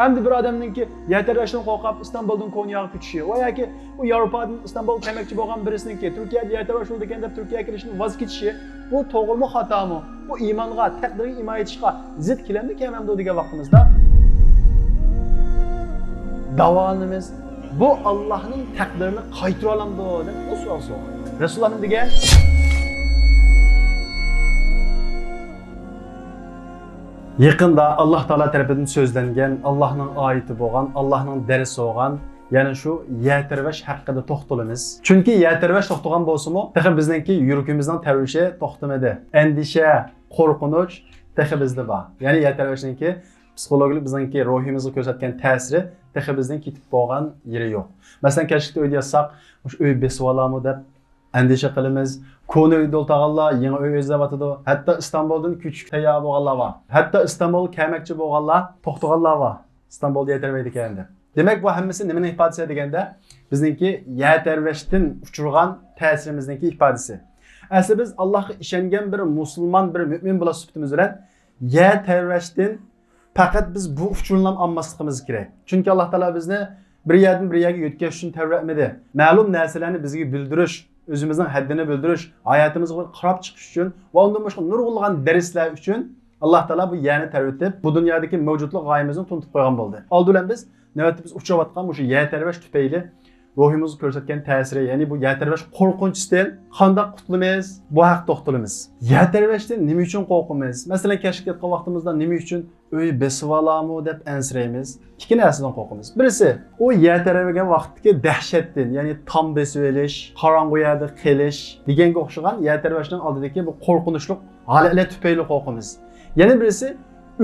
Endi bir odamninki yatarashdan qo'rqib Istanbuldan Konyaga ko'chishi va yoki u Yevropadan Istanbul kelmoqchi bo'lgan birisiniki Turkiyada yatarash bo'ldi ekan deb Turkiyaga kelishni voz kechishi bu to'g'rimi xatomi? Bu iymonga, taqdirga imoya etishga zid kelamdi kelmamdi degan vaqtimizda davolimiz bu Allohning taqdirini qaytara olamdi deb bu savol so'radi. Rasululloh nima degan? Yaqında Allah Taala tarafidan so'zlangan, Allohning oyati bo'lgan, Allohning darsi bo'lgan, ya'ni shu yatarvash haqida to'xtalamiz. Chunki yatarvash to'xtagan bo'lsa-mu, texi bizningki yuragimizning tarvishi to'xtamadi. Andisha, qo'rqinch texi bizda bor. Ya'ni yatarvashninki psixologik bizningki ruhimizga ko'rsatgan ta'siri texi bizning ketib bo'lgan yeri yo'q. Masalan, kashfda uyda yasaq, o'sha uy besvalami deb andisha qilamiz. Konu uyda o'ltag'anlar, yangi uy o'zlayotadi. Hatto Istanbuldan küçük tayyor bo'lganlar bor. Hatto Istanbul kelmoqchi bo'lganlar, to'xtaganlar bor. Istanbulda yetarmaydi ekan deb. Demak, bu hammasi nimani ifodasi deganda, bizningki yatarvashdan uchirgan ta'sirimizningki ifodasi. Asli biz Allohga ishongan bir musulmon, bir mu'min bo'la sifatimiz bilan yatarvashdan faqat biz bu uchurlam olmasligimiz kerak. Chunki Alloh taolo bizni bir yerdan bir yerga yetkazish uchun tavratmadi. Ma'lum narsalarni bizga bildirish, o'zimizning haddini bildirish, hayotimizga qarab chiqish uchun va undan boshqa nurg'ulg'an darslar uchun Alloh taolo bu yerni tarvitib, bu dunyodagi mavjudlik g'oyamizni tunitib qo'ygan bo'ldi. Oldin biz navbatda biz uchayotgan o'sha yatarvash tufayli ruhimizga ko'rsatgan ta'siri, ya'ni bu yatarvash qo'rqinchdan qanday qutulamiz, bu haqda to'xtalamiz. Yatarvashdan nima uchun qo'rqamiz? Masalan, kashf etgan vaqtimizda nima uchun uy besvalami deb ansiraymiz? Ikki narsadan qo'rqamiz. Birisi, u yatarvagan vaqtdagi dahshatdan, ya'ni tom besib olish, qorong'u yerda qilish deganga o'xshagan yatarvashning oldidagi bu qo'rqinchli holatlar tufayli qo'rqamiz. Yana birisi,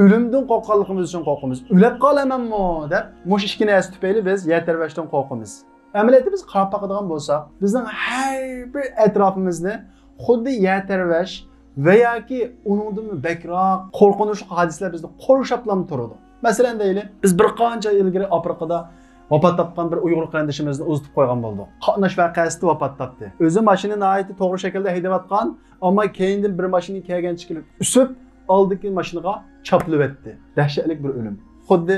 o'limdan qo'rqqanligimiz uchun qo'rqamiz. O'lib qolamanmi deb, mush ikki narsa tufayli biz yatarvashdan qo'rqamiz. Amaliyotda biz qarab boqadigan bo'lsak, bizning har bir atrofimizni xuddi yatarvash va yoki uningdan bakroq qo'rqinchli hodisalar bizni qo'rshaplam turadi. Masalan deylik, biz bir qancha yil ilgari Afrikada vafot topgan bir Uyg'ur qarindishimizni uzitib qo'ygan bo'ldik. Qatnash voqeasida vafot topdi. O'zi mashina nihoyatda to'g'ri shaklda haydayotgan, ammo keyindan bir mashina kelgan chiqilib, usib oldiki mashinaga chaplab etdi. Dahshatli bir o'lim. Xuddi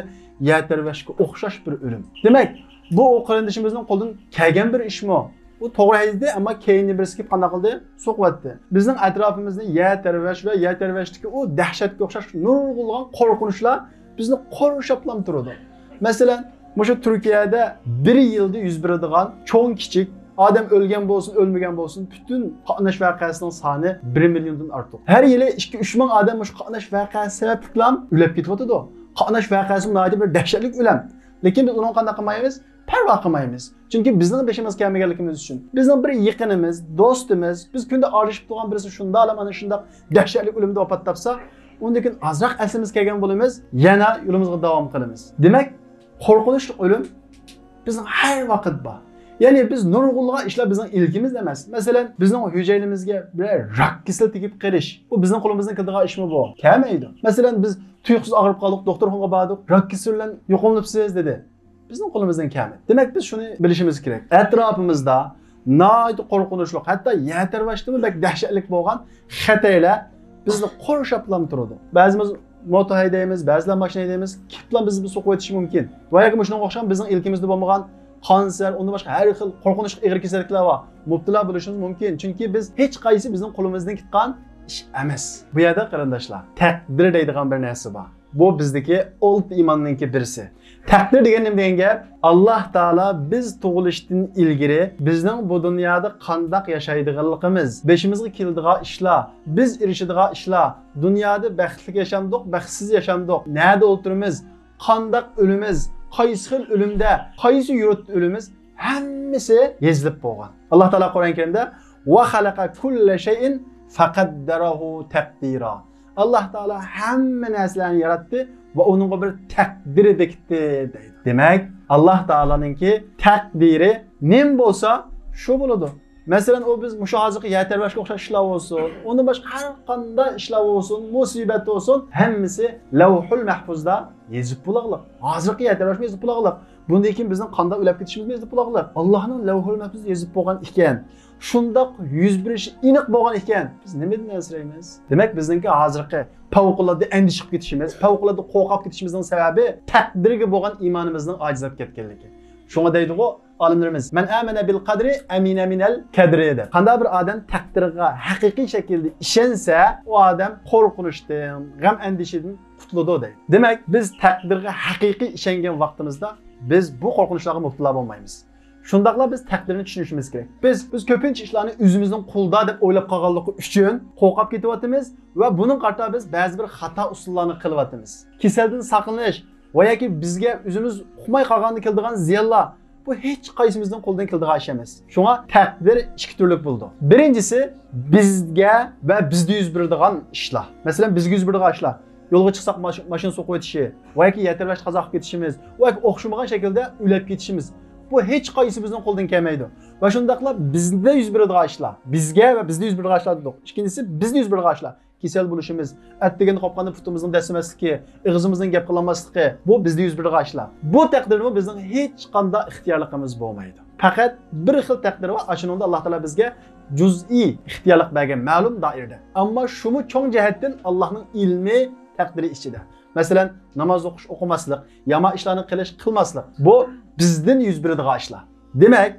yatarvashga o'xshash bir o'lim. Demak, bu o qarindishimizning qo'ldan kelgan bir ishmi? U to'g'ri haydi, ammo keyingi birisi kelib qanday qildi? So'qvatdi. Bizning atrofimizni yatarvash va yatarvashdagi o dahshatga o'xshash nurg'ulg'an qo'rqinchlar bizni qo'rshaplam turadi. Masalan, o'sha Turkiyada bir yilda yuz beradigan cho'ng kichik odam o'lgan bo'lsin, o'lmagan bo'lsin, butun qatnash voqeasining soni 1 milliondan ortiq. Har yili 2-3 ming odam o'sha qatnash voqeasi sababli o'lib ketyapti. Qatnash voqeasi nihoyatda bir dahshatli o'lim. Lekin biz uni qanday qilmaymiz? Parvo qilmaymiz. Chunki bizning beshimiz kelmaganligimiz uchun. Bizning bir yaqinimiz, do'stimiz, biz kunda arishib turgan birisi shunda mana shunda dahshatli o'limda vafot topsa, undan keyin azroq aslimiz kelgan bo'lamiz, yana yo'limizga davom qilamiz. Demak, qo'rqinchli o'lim bizning har vaqt bor. Ya'ni biz nurg'ulg'an ishlar bizning ilkimiz emas. Masalan, bizning hujaynimizga bir rak kasal tegib qilish, bu bizning qo'limizdan keladigan ishmi bu? Kelmaydi. Masalan, biz tuyuqsiz og'rib qoldik, doktorxonaga bordik, rak kasal bilan yo'qolibsiz dedi. Bizning qo'limizdan kelmaydi. Demak, biz shuni bilishimiz kerak. Atrofimizda nihoyat qo'rqinchli, hatto yatarvashdimi bak dahshatli bo'lgan xatolar bizni qo'rshaplam turadi. Ba'zimiz moto haydaymiz, ba'zilar mashina haydaymiz, kiplan bizni so'qib o'tishi mumkin. Va yoki shunga o'xshagan bizning ilkimizda bo'lmagan kanser, undan boshqa har xil qo'rqinchli ig'ir kasalliklar bor. Mubtalo bo'lishimiz mumkin. Chunki biz hech qaysi bizning qo'limizdan ketgan ish emas. Bu yerda qarindoshlar, taqdir deydigan bir narsa bor. Bu bizdagi old iymonninki birisi. Taqdir degan nima degan gap? Alloh taolo biz tug'ilishdan ilgari bizning bu dunyoda qanday yashaydiganligimiz, beshimizga keladigan ishlar, biz erishadigan ishlar, dunyoda baxtli yashamdik, baxtsiz yashamdik, nerede o'tiramiz, qanday o'limiz, qaysi xil o'limda, qaysi yurtda o'limiz, hammasi yozilib bo'lgan. Alloh taolo Qur'on Karimda va xalaqa kulla shay'in faqaddarahu taqdira. Alloh taolo hamma narsalarni yaratdi va uningga bir taqdir bekitdi deydi. Demak, Alloh taoloninki taqdiri nim bo'lsa, shu bo'ladi. Masalan, o biz mushu hozirgi yatarvashga o'xshash ishlar bo'lsin, undan boshqa har qanday ishlar bo'lsin, musibat bo'lsin, hammasi lavhul mahfuzda yozib bo'lag'liq. Hozirgi yatarvash yozib bo'lag'liq. Bundan keyin bizning qanday o'lab ketishimiz yozib bo'lag'liq. Allohning lavhul mahfuzda yozib bo'lgan ekan. Shundoq yuz berishi aniq bo'lgan ekan. Biz nimadan ansiraymiz? Demak, bizningki hozirgi favqulodda andishib ketishimiz, favqulodda qo'rqib ketishimizning sababi taqdirga bo'lgan iymonimizning ojizlab ketganligi. Shunga deydi-ku olimlarimiz, "Man amana bil qadri amina minal kadri" deb. Qanday bir odam taqdirga haqiqiy shaklda ishonsa, u odam qo'rqinishdan, g'am andishidan qutuladi deydi. Demak, biz taqdirga haqiqiy ishongan vaqtimizda biz bu qo'rqinishlarga mubtalo bo'lmaymiz. Shundaqla biz taqdirni tushunishimiz kerak. Biz ko'pincha ishlarni o'zimizning qo'lda deb o'ylab qolganligi uchun qo'rqib ketyapmiz va buning qarta biz ba'zi bir xato usullarni qilyapmiz. Kasaldan saqlanish va yoki bizga o'zimiz uqmay qolganda keladigan ziyonlar bu hech qaysimizning qo'ldan keladigan ish emas. Shunga taqdir ikki turli bo'ldi. Birinchisi bizga va bizda yuz beradigan ishlar. Masalan, bizga yuz beradigan ishlar. Yo'lga chiqsak mashina so'qib o'tishi, va yoki yatarvash qazo qilib ketishimiz, va yoki o'xshamagan shaklda o'lab ketishimiz. Bu hech qaysi bizning qo'ldan kelmaydi. Va shundaqla bizda yuz beradigan ishlar, bizga va bizda yuz beradigan ishlar dedik. Ikkinchisi bizda yuz beradigan ishlar. Kasal bo'lishimiz, atdigan qopqanda putimizning dasmasligi, ig'zimizning gap qilolmasligi, bu bizda yuz beradigan ishlar. Bu taqdirni bizning hech qanday ixtiyorligimiz bo'lmaydi. Faqat bir xil taqdir va ashuningda Alloh taolo bizga juz'iy ixtiyorlik bergan ma'lum doirada. Ammo shuni cho'ng jihatdan Allohning ilmi taqdiri ichida. Masalan, namoz o'qimaslik, yomon ishlarni qilmaslik. Bu bizdan yuz beradigan ishlar. Demak,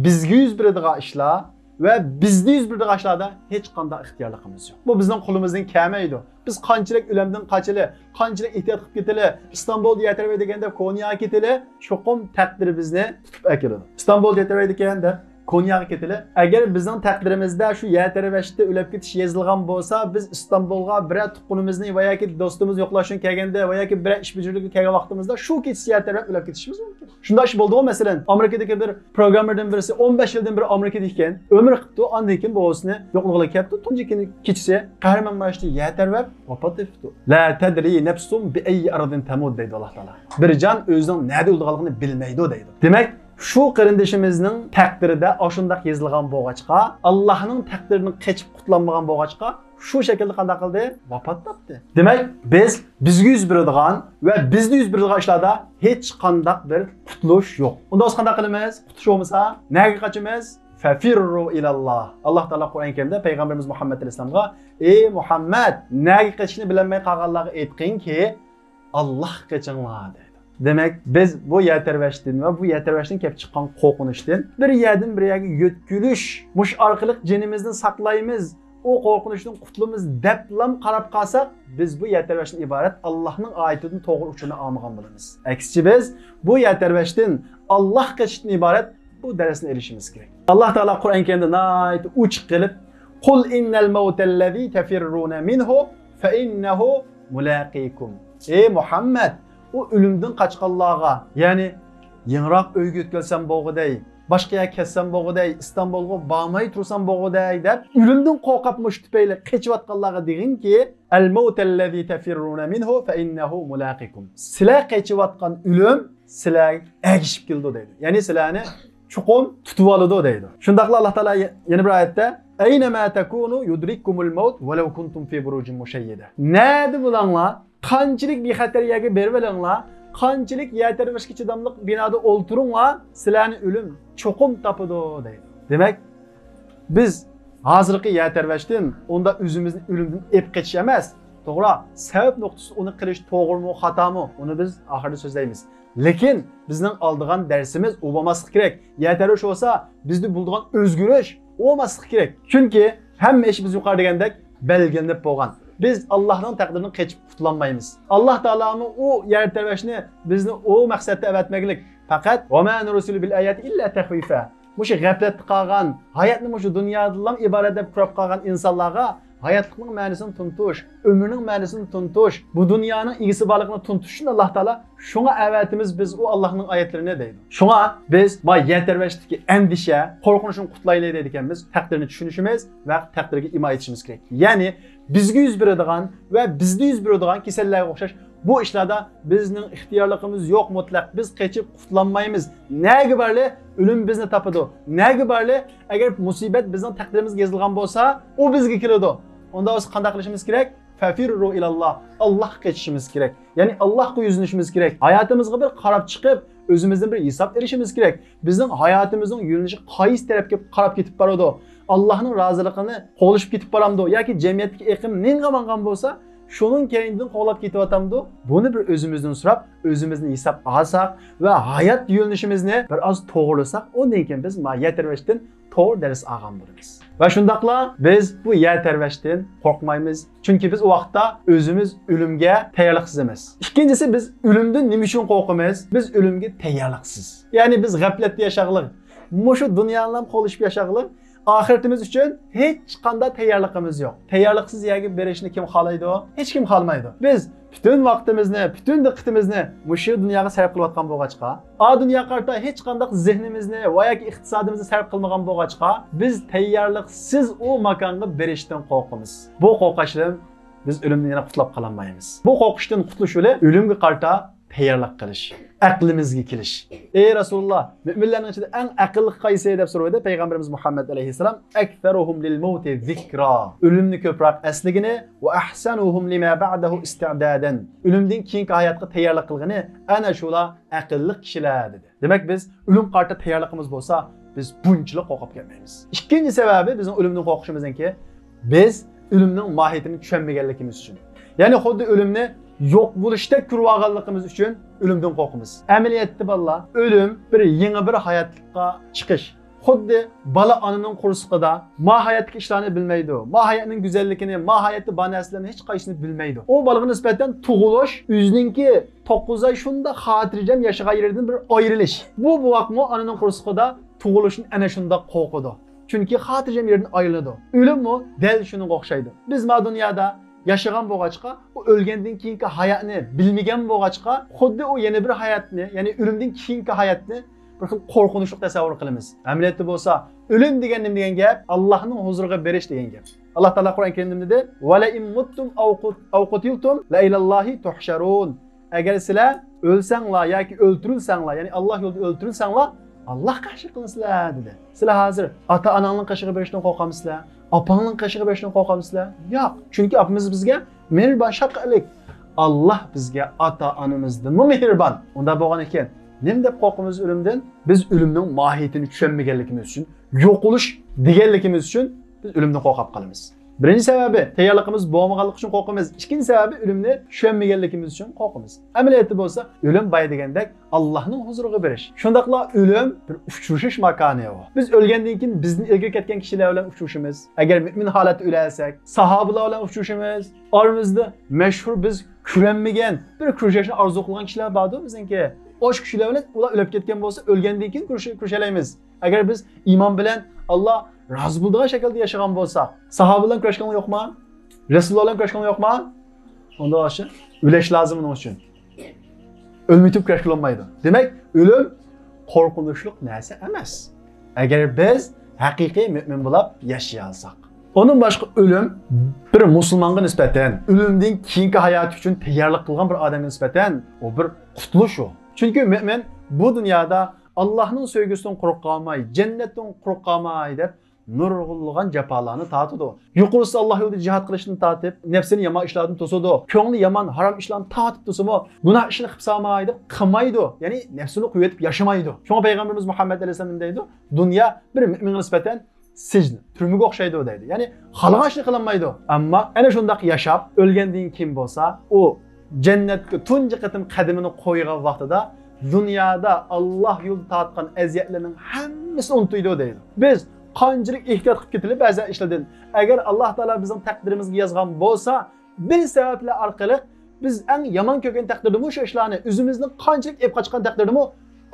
bizga yuz beradigan ishlar va bizda yuz beradigan ishlarda hech qanday ixtiyorligimiz yo'q. Bu bizning qo'limizdan kelmaydi. Biz qanchalik o'limdan qochili, qanchalik ehtiyot qilib ketili, Istanbul yatarvay deganda Konyaga ketili, cho'qim taqdir bizni tutib akiradi. Istanbul yatarvay deganda Konyaga ketili. Agar bizning taqdirimizda shu yatarvashda o'lib ketish yozilgan bo'lsa, biz Istanbulga bir tuqqunimizni va yoki do'stimiz yo'qlashdan kelganda va yoki bir ish bajarishga kelgan vaqtimizda shu ketish yatarvab o'lib ketishimiz mumkin. Shunda ish bo'ldi-ku, masalan, Amerikadagi bir programmerdan birisi 15 yildan beri Amerikada ekan, umr qilibdi, ondan keyin bo'g'isini yo'qlig'iga kelibdi, tunji kuni kechisi Qahramonmashda yatarvab vafot etibdi. La tadri nafsum bi ayyi ardin tamud deydi Alloh taolo. Bir jon o'zining nada o'lganligini bilmaydi deydi. Demak, şu qarindishimizning taqdirida oshundaq yozilgan bo'lg'achqa, Allohning taqdirini qechib qutlanmagan bo'lg'achqa, shu shaklda qanday qildi? Vafot topdi. Demak, bizga yuz beradigan va bizda yuz beradigan ishlarda hech qanday bir qutulish yo'q. Unda biz qanday qilamiz? Qutulish bo'lmasa, nega qochamiz? Fafirru ilalloh. Alloh taolo Qur'on Karimda payg'ambarimiz Muhammad alayhisolamga: "Ey Muhammad, nega qochishni bilmay qolganlarga aytqinki, Alloh qochinglar" dedi. Demek biz bu yatarvashdan va bu yatarvashdan kelib chiqqan qo'rqinishdan bir yerdan bir yerga yo'tkilish, mush orqali jinimizni saqlaymiz, o qo'rqinishdan qutulamiz deblam qarab qolsak, biz bu yatarvashdan iborat Allohning oyatidan to'g'ri uchini olmagan bo'lamiz. Aksicha biz bu yatarvashdan Alloh qochishdan iborat bu darasini erishimiz kerak. Alloh taolo Qur'on Karimda nayt uch qilib: "Qul innal mawtallazi tafirruna minhu fa innahu mulaqikum." Ey Muhammad, o ölümden qaçqanlarga, ya'ni yangroq uyga o'tkazsam bo'g'iday, boshqa yerga ketsam bo'g'iday, Istanbulga bormay tursam bo'g'iday deb ölümden qo'rqib mush tupayli qechiyotganlarga deginki, al-mawtallazi tafirruna minhu fa innahu mulaqikum. Sizlar qechiyotgan ölüm sizlar agishib keldi deydi. Ya'ni sizlarni chuqum tutib oladi deydi. Shundaqla Alloh taolo yana bir oyatda: "Aynama takunu yudrikkumul maut walau kuntum fi burujin mushayyida." Nadi bulanglar? Qanchalik bexatar yerga berib olinglar, qanchalik yatarvashga chidamliq binoda o'ltiringlar, sizlarni o'lim cho'qim topadi deydi. Demak, biz hozirgi yatarvashdan unda o'zimizni o'limdan ep ketish emas, to'g'ri, sabab nuqtasi uni qilish to'g'rimi, xatomi, uni biz oxirida so'zlaymiz. Lekin bizning oldigan darsimiz u bo'lmasligi kerak. Yatarvash bo'lsa, bizda bo'ladigan o'zgarish olmasligi kerak. Chunki hamma ish biz yuqori degandek belgilanib bo'lgan. Biz Allah'ın taqdirini qechib qutlanmaymiz. Allah Taola'mı o yaratavashni bizni o maqsadda avatmaglik. Faqat "Va ma nursilu bil ayati illa tahwifa." Mushu g'aflatda qolgan, hayotni mushu dunyodan iborat deb ko'rib qolgan insonlarga hayotlikning ma'nosini tuntish, ömrning ma'nosini tuntish, bu dunyoning egisi borligini tuntishni Alloh taolo shunga avatimiz biz u Allohning oyatlarini deydi. Shunga biz ma yatarvashdagi andisha, qo'rqinishni qutlaylik deydiganmiz, taqdirni tushunishimiz va taqdirga imo etishimiz kerak. Ya'ni bizga yuz beradigan va bizda yuz beradigan kasallarga o'xshash Bu ishlarda bizning ixtiyorligimiz yo'q mutlaq. Biz qechib qutlanmaymiz. Nega barli o'lim bizni topadi. Nega barli agar musibat bizning taqdirimizga yozilgan bo'lsa, u bizga keladi. Unda biz qanday qilishimiz kerak? Fafirru ilalloh. Allohga ketishimiz kerak. Ya'ni Allohga yuzinishimiz kerak. Hayotimizga bir qarab chiqib, o'zimizdan bir hisob berishimiz kerak. Bizning hayotimizning yo'nalishi qaysi tarafga qarab ketib boradi? Allohning roziligini qo'lishib ketib boramdi yoki jamiyatga eqim nengamangan bo'lsa, şunun kendinden qo'llab ketyaptamdi. Buni bir o'zimizdan so'rab, o'zimizni hisob olsak va hayot yo'nalishimizni bir oz to'g'rilasak, undan keyin biz yetarvashdan to'g'ri dars olgan bo'lamiz. Va shundaqla biz bu yetarvashdan qo'rqmaymiz. Chunki biz o vaqtda o'zimiz o'limga tayyorliksiz emas. Ikkinchisi biz o'limdan nima uchun qo'rqamiz? Biz o'limga tayyorliksiz. Ya'ni biz g'aflatda yashag'lik, mushu dunyodan qo'lishib yashag'lik. Ahiretimiz için hiç qanday tayyorligimiz yo'q. Tayyorliksiz yerga berishni kim xohlaydi? Hech kim xohlamaydi. Biz bütün vaqtimizni, bütün diqqatimizni mushu dunyoga sarf qilayotgan bo'lg'achqa, a dunyo qarta hech qanday zehnimizni va yoki iqtisodimizni sarf qilmagan bo'lg'achqa, biz tayyorliksiz u makonga berishdan qo'rqamiz. Bu qo'rqishdan biz o'limdan yana qutulib qolmaymiz. Bu qo'rqishdan qutulish yo'li o'limga qarta tayyorlik qilish, aqlimizga kelish. Ey Rasululloh, mu'minlarning ichida eng aqlli qaysi deb so'raydi Payg'ambarimiz Muhammad alayhisalom, aktharuhum lil mauti zikra. O'limni ko'proq asligini va ahsanuhum lima ba'dahu isti'dadan. O'limdan keyingi hayotga tayyorlik qilgani ana shular aqlli kishilar dedi. Demak biz o'lim qarta tayyorligimiz bo'lsa, biz bunchalik qo'rqib kelmaymiz. Ikkinchi sababi bizning o'limdan qo'rqishimizdanki, biz o'limning mohiyatini tushunmaganligimiz uchun. Ya'ni xuddi o'limni yo'q bo'lishda ko'rib olganligimiz uchun o'limdan qo'rqamiz. Amaliyotda balla o'lim bir yangi bir hayotga chiqish. Xuddi bola onaning qursog'ida mohiyatli ishlarni bilmaydi. Mohiyatning go'zalligini, mohiyatli banaslarni hech qaysini bilmaydi. O bolaga nisbatan tug'ilish o'zininki 9 oy shunda xotirjam yashagan yeridan bir ayrilish. Bu vaqtmi onaning qursog'ida tug'ilishni ana shunda qo'rqidi. Chunki xotirjam yerdan ayriladi. O'limmi dal shunga o'xshaydi. Biz ma dunyoda yaşagan bo'lg'achqa, u o'lgandan keyingi hayotni bilmagan bo'lg'achqa, xuddi u yana bir hayotni, ya'ni o'limdan keyingi hayotni bir xil qo'rqinchli tasavvur qilamiz. Amaliyotda bo'lsa, o'lim degan nima degan gap? Allohning huzuriga berish degan gap. Alloh taolo Qur'on Karimda dedi: "Va la in muttum aw qutiltum la ilallohi tuhsharun." Agar sizlar o'lsanglar yoki o'ltirilsanglar, ya'ni Alloh yo'lida o'ltirilsanglar, Alloh qarshi qilasizlar dedi. Sizlar hozir ota-onaning qashig'i berishdan qo'rqamsizlar? Apangning qashig'i berishdan qo'rqamsizlar? Yo'q. Chunki opamiz bizga mehribon, shafqatli. Alloh bizga ota-onamizdan mehribon. Unda bo'lgan ekan, nima deb qo'rqamiz o'limdan? Biz o'limning mohiyatini tushunmaganligimiz uchun, yo'qolish deganligimiz uchun biz o'limdan qo'rqib qolamiz. Birinchi sababi tayyorligimiz bo'lmaganligi uchun qo'rqamiz. Ikkinchi sababi o'limni tushunmaganligimiz uchun qo'rqamiz. Amaliyotda bo'lsa, o'lim bay degandek Allohning huzuriga berish. Shundaqla o'lim bir uchrashish makoni u. Biz o'lgandan keyin bizni ilgari ketgan kishilar bilan uchrashimiz. Agar mu'min holatda o'lsak, sahobalar bilan uchrashimiz. Oramizda mashhur biz ko'rmagan bir kurashni orzu qilgan kishilar bordir bizningki. O'sha kishilar bilan ular o'lib ketgan bo'lsa, o'lgandan keyin kurashalaymiz. Agar biz iymon bilan Alloh rozi bo'lgan shaklda yashagan bo'lsa, sahoba bilan kurashgan yo'qmi? Rasululloh bilan kurashgan yo'qmi? Unda o'sha o'lish lozim uning uchun. O'lmaytib kurash qilolmaydi. Demak, o'lim qo'rqinchli narsa emas. Agar biz haqiqiy mu'min bo'lib yashay olsak. Onun boshqa o'lim bir musulmonga nisbatan, o'limdan keyingi hayot uchun tayyorlik qilgan bir odamga nisbatan u bir qutulish u. Chunki mu'min bu dunyoda Allohning sevgisidan quruq qolmay, jannatdan quruq qolmay deb nurg'ulg'an jafolarni tatidi. Yuqorisi Alloh yo'lida jihad qilishni tatib, nafsini yomon ishlardan to'sadi. Ko'ngli yomon, harom ishlarni tatib to'simi, gunoh ishni qilib solmaydi, qilmaydi. Ya'ni nafsini quyatib yashamaydi. Shunga payg'ambarimiz Muhammad alayhisalom deydi, dunyo bir mu'minga nisbatan sijn, turmaga o'xshaydi deydi. Ya'ni xalqqa ishni qilolmaydi. Ammo ana shundaq yashab, o'lgandan keyin bo'lsa, u jannatga tunji qatim qadamini qo'ygan vaqtida dunyoda Alloh yo'lida tatgan aziyatlarning hammasini unutdi deydi. Biz qanchalik ehtiyot qilib ketilib ba'zan ishlardan agar Alloh taolo bizning taqdirimizga yozgan bo'lsa, bir sabablar orqali biz eng yomon ko'rgan taqdirda o'sha ishlarni o'zimizning qanchalik ep qochgan taqdirda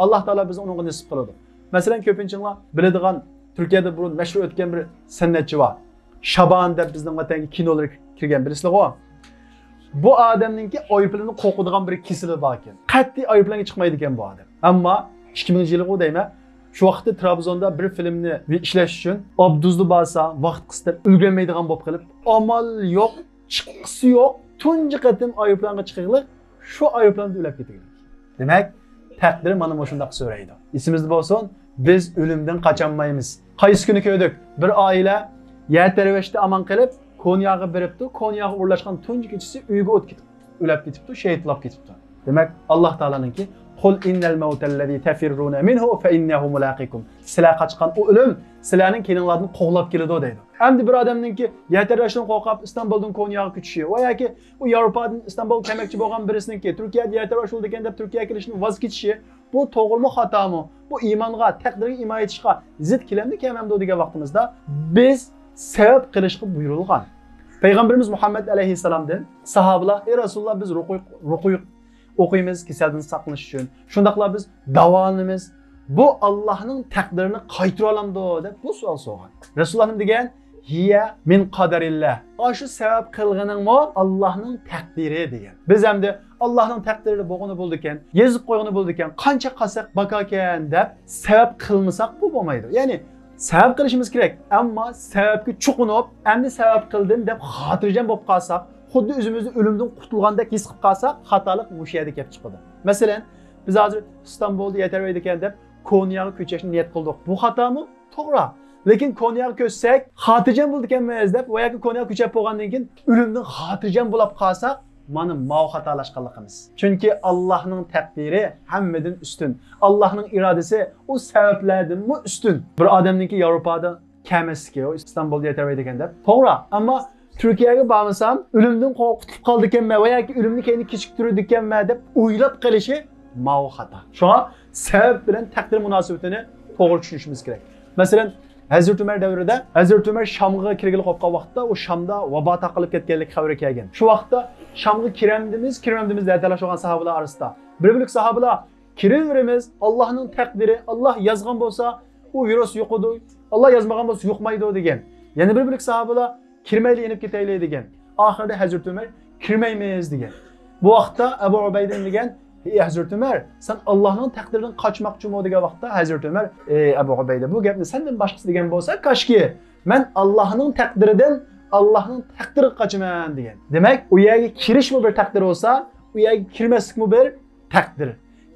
Alloh taolo bizni unga nasib qiladi. Masalan, ko'pincha biladigan Turkiyada burun mashhur o'tgan bir san'atchi bor. Shaban deb bizning vatanga kinolar kirgan bilasizlar-ku. Bu odamningki ayıplarni qo'rqadigan bir kesili bor ekan. Qat'iy ayıplarga chiqmaydi ekan bu odam. Ammo 2000-yilga deyman, shu vaqtda Trabzonda bir filmni ishlash uchun Abduzli bo'lsa, vaqt qistab ulgurmaydigan bo'lib qolib, amal yo'q, chiqqisi yo'q, tunji qatim ayıplarga chiqig'lik shu aeroplanda ulab ketaylik. Demak, taqdir mana shunday so'raydi. Esimizda bo'lsin, biz o'limdan qocholmaymiz. Qaysi kuni ko'rdik? Bir oila Yatarvashda aman qilib, Konyag'a beribdi. Konyag'a o'rlashgan tunji kechasi uyga o't ketib, ulab ketibdi, shahidlab ketibdi. Demak, Alloh taolaninki Qul innal mautal-lazi tafirruna minhu fa innahu mulaqikum. Sizlar qochgan o o'lim sizlarning kelinglarni qo'g'lab keladi deydi. Endi bir odamninki Yatarvashdan qo'rqib Istanbuldan Konyaga ko'chishi va yoki u Yevropadan Istanbul kelmoqchi bo'lgan birisininki Turkiyada Yatarvash bo'ldi ekan deb Turkiyaga kelishni voz kechishi, bu to'g'rimi, xatomi? Bu iymonga, taqdirga imoya etishga zid kelamdi kelmamdi degan vaqtimizda biz sabab qilishga buyurilgan. Payg'ambarimiz Muhammad alayhisalomdan sahobalar, "Ey Rasululloh, biz ruqoy o'qiymiz kasaldan saqlanish uchun. Shundaqla biz davolanamiz. Bu Allohning taqdirini qaytira olamdi" deb bu savol so'ragan. Rasululloh degan, "Hiya min qadarillah." Shu sabab qilganingmi Allohning taqdiri degan. Biz hamda Allohning taqdiri bo'lgani bo'ldi ekan, yezib qo'ygani bo'ldi ekan, qancha qilsak baka ekan deb sabab qilmasak bu bo'lmaydi. Ya'ni sabab qilishimiz kerak, ammo sababga chuqunib, endi sabab qildim deb xotirjam bo'lib qolsak, xuddi o'zimizni o'limdan qutulgandek his qilib qolsak, xatolik o'sha yerda kelib chiqadi. Masalan, biz hozir Istanbulda Yatarvaydi ekan deb Konyaga ko'chishni niyat qildik. Bu xatomi? To'g'ri. Lekin Konyaga ko'chsak, xotirjam bo'ldi ekanmiz deb, va yoki Konyaga ko'chib bo'lgandan keyin o'limdan xotirjam bo'lib qolsak, mana mau xatolashganligimiz. Chunki Allohning taqdiri hammadan ustun. Allohning irodasi u sabablardan ustun. Bir odamningki Yevropada kelmasligi, o Istanbulda Yatarvaydi ekan deb. To'g'ri, ammo Turkiyaga bormasam, o'limdan qutulib qoldi ekanman va yoki o'limni keyin kechiktirdi ekanman deb o'ylab qilishi mau xato. Shunga sabab bilan taqdir munosabatini to'g'ri tushunishimiz kerak. Masalan, Hazrat Umar davrida Hazrat Umar Shamga kirgili qolgan vaqtda u Shamda vabo taqilib ketganlik xabari kelgan. Shu vaqtda Shamga kirandimiz deb talashgan sahobalar orasida bir sahobalar kiraveramiz, Allohning taqdiri, Alloh yozgan bo'lsa, u virus yo'qdi, Alloh yozmagan bo'lsa yo'qmaydi degan. Yana bir sahobalar kirmayli inib ketaylik degan. Oxirida Hazrat Umar kirmaymiz degan. Bu vaqtda Abu Ubayda degan, "Ey Hazrat Umar, sen Allohning taqdiridan qochmoqchimi?" degan vaqtda Hazrat Umar, "Ey Abu Ubayda, bu gapni sendan boshqasi degan bo'lsa, kashki men Allohning taqdiridan Allohning taqdiriga qochaman" degan. Demak, u yerga kirishmi bir taqdir bo'lsa, u yerga kirmaslikmi bir taqdir.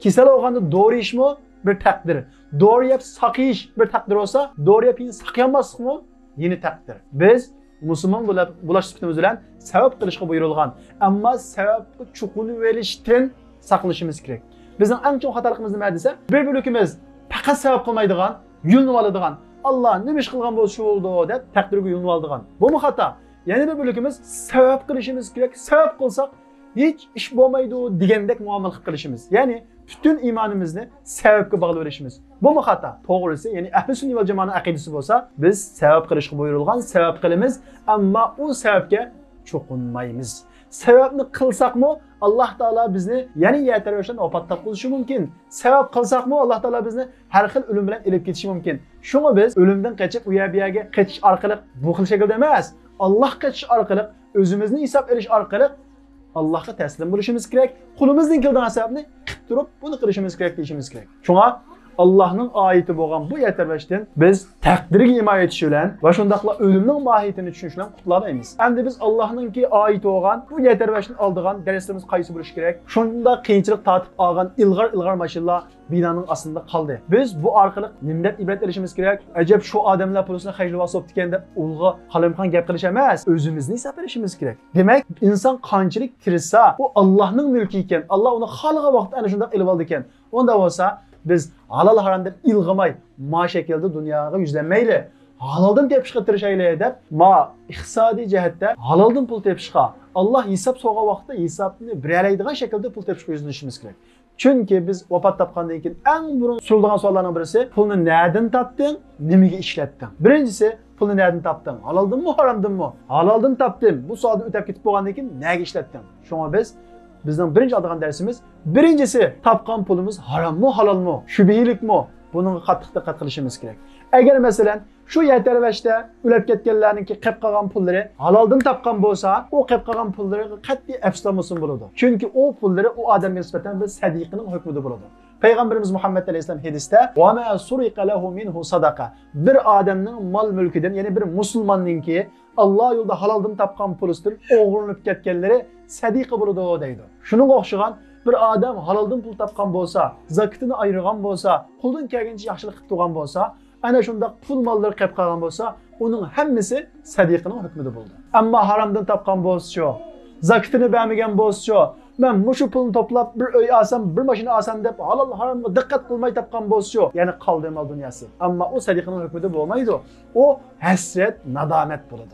Kasal bo'lganda dori ishmi bir taqdir. Dori yeb saqiyish bir taqdir bo'lsa, dori yeb saqiyolmaslikmi yeni taqdir. Biz musulmon bo'lash sifatimiz bilan sabab qilishga buyurilgan, ammo sababga chuqunib olishdan saqlanishimiz kerak. Bizning eng chong xatoligimiz nima desa, bir bo'lakimiz faqat sabab qilmaydigan, yo'linib oladigan, Alloh nima ish qilgan bo'lsa shu bo'ldi deb taqdirga yo'linib oladigan. Bu mu xato? Yana bir bo'lakimiz sabab qilishimiz kerak. Sabab qilsak hech ish bo'lmaydi degandek muomala qilishimiz. Ya'ni bütün iymonimizni sababga bog'lab olishimiz. Bu mu xato? To'g'risi, ya'ni ahli sunniy va jamoaning aqidasi bo'lsa, biz sabab qilishga buyurilgan, sabab qilamiz, ammo u sababga cho'qinmaymiz. Sababni qilsaqmi, Alloh taolo bizni ya'ni Yatarvashdan opattab qo'yishi mumkin. Sabab qilsaqmi, Alloh taolo bizni har xil o'lim bilan elib ketishi mumkin. Shunga biz o'limdan qochib u yerga qochish orqali bu xil shaklda emas, Allohga qochish orqali, o'zimizni hisob olish orqali Allohga taslim bo'lishimiz kerak. Qo'limizdan kelgan sababni qilib turib, buni qilishimiz kerak deyishimiz kerak. Shunga Allohning oyati bo'lgan bu Yatarvashdan biz taqdiriga himoya etish bilan va shundaqla o'limning mohiyatini tushunish bilan qutulamiz. Endi biz Allohningki oyati bo'lgan bu Yatarvashdan oldigan darslarimiz qaysi bo'lishi kerak? Shunda qiyinchilik tortib olgan ilg'ar mashinalar binoning ostida qoldi. Biz bu orqali nima deb ibrat olishimiz kerak? Ajab shu odamlar pulini xajlab olib ekan deb ulg'a qalamqon gap qilish emas, o'zimizni hisob berishimiz kerak. Demak, inson qanchalik tirsa, bu Allohning mulki ekan. Alloh uni xohlagan vaqtda ana shunday qilib oldi ekan. Unda bo'lsa biz halol harom deb ilg'amay, ma shaklda dunyoga yuzlanmayli. Haloldan tepishga tirishaylik deb, ma iqtisodiy jihatda haloldan pul tepishga, Alloh hisob so'rgan vaqtda hisobni birlaydigan shaklda pul tepishga yuzlanishimiz kerak. Chunki biz vafot topgandan keyin eng burun so'ralgan savollarning birisi, pulni nereden topding, nimaga ishlatding? Birinchisi, pulni nereden topding? Haloldanmi, haromdanmi? Haloldan topdim. Bu savolni o'tab ketib bo'lgandan keyin nega ishlatding? Shunga bizning birinchi oladigan darsimiz, birinchisi topgan pulimiz harommi, halolmi, shubhilikmi? Bunga qattiq diqqat qilishimiz kerak. Agar masalan shu Yatarvashda ulab ketganlarning qilib qolgan pullari haloldan topgan bo'lsa, u qilib qolgan pullariga qat'iy afsuslanmasin bo'ladi. Chunki u pullari u odamga nisbatan bir sadiqning hukmida bo'ladi. Peygamberimiz Muhammed Aleyhisselam hadiste وَمَا سُرِقَ لَهُ مِنْهُ صَدَقَ Bir adamның mal mülküden, yani bir musulmanninki Allah yolda halaldan tapkan pulustır, oğurlanıp ketkenleri sadiqı buludu deydi. Şunun okşuğan bir adam halaldan pul tapkan bolsa, zakıtını ayırgan bolsa, kuldan kelgençe yaxşılık qilib turgan bolsa, ana şunda pul malları qilib qalgan bolsa, onun hammasi sadiqının hükmüde buldu. Ama haramdan tapkan bolsa, zakıtını bermegen bolsa, ben muşu pulunu toplap bir öy alsam, bir maşını alsam dep halal haramga dikkat kılmay tapkan bolsa, yani kaldı mal dünyası. Ama o sadiqının hükmüde bolmaydı. O hasret, nadamet buludu.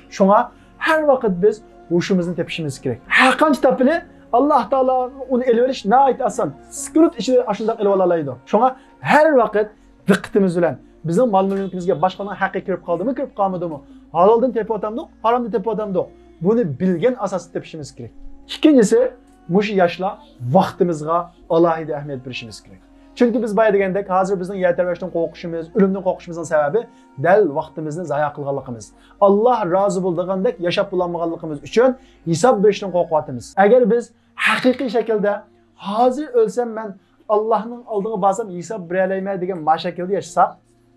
Şuna her vakit biz huşumuzni tepişimiz gerek. Her kanç tapili Allah Teala onu ele veriş ne ait asan. Sıkıntı içinde aşındak ele alalaydı. Şuna her vakit dikkatimiz bilen bizim mal mülkimizge başkalarına hakkı kirip kaldı mı, kirip kalmadı mı? Halaldan tepe atamdık, haramdan tepe atamdık. Bunu bilgen asası tepişimiz gerek. İkincisi, muşu yaşla vaktimizge alahide ehemmiyet verişimiz gerek. Çünkü biz bayı degендek hazır bizning yeterveşten qo'rqishimiz, o'limdan qo'rqishimizning sababi dal vaqtimizni zayo qilganligimiz. Allah rozi bo'lgandek yashab bo'lolmaganligimiz uchun hisob berishdan qo'rqyapmiz. Agar biz haqiqiy shaklda hozir o'lsam men Allohning oldiga borsam hisob beralayman degan mashakilda yashasak,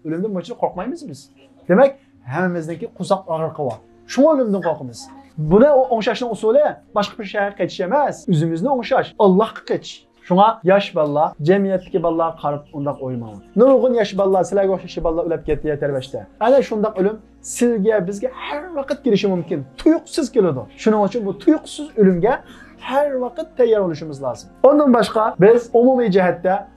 o'limdan mo'chib qo'rqmaymiz biz. Demak, hammamizniki qusoq og'riqi bor. Shunga o'limdan qo'rqamiz. Buni o'ngshashning usuli boshqa bir shayga qaytish emas, o'zimizni o'ngshash, Allohga qaytish. Şuna yaş balla, cemiyetdeki balla qarıp undaq oymalı. Nurgun yaş balla, sizlarga o'xshash balla o'lib ketdi yeterveşte. Ana shundaq o'lim sizga, bizga har vaqt kelishi mumkin. Tuyuqsiz keladi. Shuning uchun bu tuyuqsiz o'limga har vaqt tayyor bo'lishimiz lozim. Ondan boshqa biz umumiy jihatda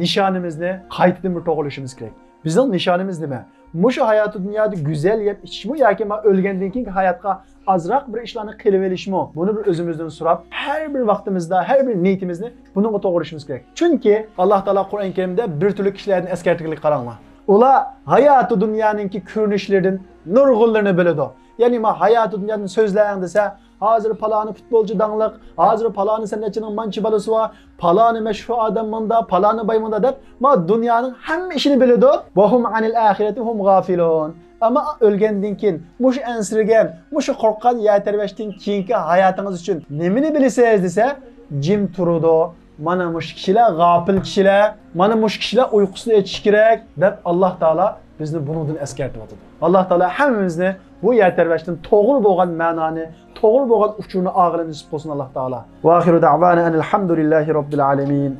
nishonimizni qaytadan bir to'g'rilishimiz kerak. Bizning nishonimiz nima? Mushu hayoti dunyoda go'zal yeb ichishmi yoki men o'lgandan keyingi hayotga azroq bir ishlarni qilib olishmi? Buni bir o'zimizdan so'rab, har bir vaqtimizda, har bir niyatimizni bunga to'g'rilishimiz kerak. Chunki Alloh taolo Qur'on Karimda bir turli kishilarni eskartganlik qaranglar. Ular hayoti dunyoninki ko'rinishlaridan nurg'unlarni biladi. Ya'ni men hayoti dunyoning so'zlaring desa, hozir paloni futbolchi dangliq, hozir paloni san'atchining manchi balasi va paloni mashhur odam munda, paloni baymunda deb, men dunyoning hamma ishini biladi. Va hum anil axirati hum g'afilun. Ama o'lgandan keyin mush ansirgan, mush qo'rqqan yeterveshdan keyingi hayotingiz uchun nimani bilasiz desa, jim turadi. Mana mush kishilar g'afil kishilar, mana mush kishilar uyqusini etish kerak deb Alloh taolo bizni bundan eskartib o'tadi. Alloh taolo hammamizni bu yeterveshdan to'g'ri bo'lgan ma'noni, to'g'ri bo'lgan uchurni og'ilib nisib qilsin Alloh taolo. Va axiru da'vana alhamdulillahi robbil alamin.